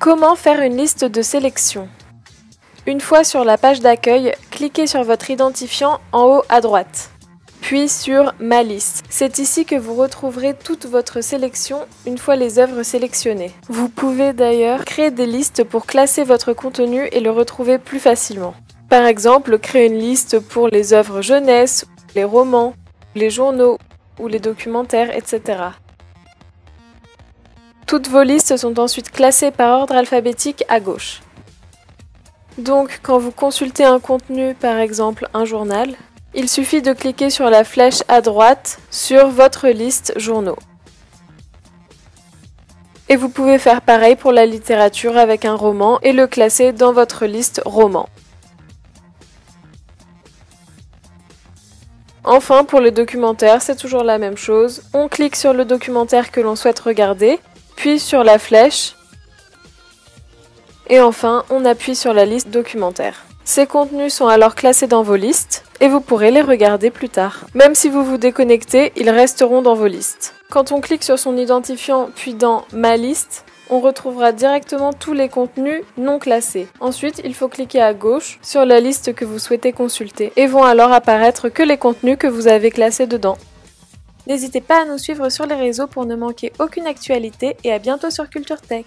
Comment faire une liste de sélection? Une fois sur la page d'accueil, cliquez sur votre identifiant en haut à droite, puis sur « Ma liste ». C'est ici que vous retrouverez toute votre sélection une fois les œuvres sélectionnées. Vous pouvez d'ailleurs créer des listes pour classer votre contenu et le retrouver plus facilement. Par exemple, créer une liste pour les œuvres jeunesse, les romans, les journaux ou les documentaires, etc. Toutes vos listes sont ensuite classées par ordre alphabétique à gauche. Donc, quand vous consultez un contenu, par exemple un journal, il suffit de cliquer sur la flèche à droite sur votre liste journaux. Et vous pouvez faire pareil pour la littérature avec un roman et le classer dans votre liste roman. Enfin, pour le documentaire, c'est toujours la même chose. On clique sur le documentaire que l'on souhaite regarder, puis sur la flèche, et enfin, on appuie sur la liste documentaire. Ces contenus sont alors classés dans vos listes, et vous pourrez les regarder plus tard. Même si vous vous déconnectez, ils resteront dans vos listes. Quand on clique sur son identifiant, puis dans « Ma liste », on retrouvera directement tous les contenus non classés. Ensuite, il faut cliquer à gauche sur la liste que vous souhaitez consulter, et vont alors apparaître que les contenus que vous avez classés dedans. N'hésitez pas à nous suivre sur les réseaux pour ne manquer aucune actualité et à bientôt sur Culture Tech.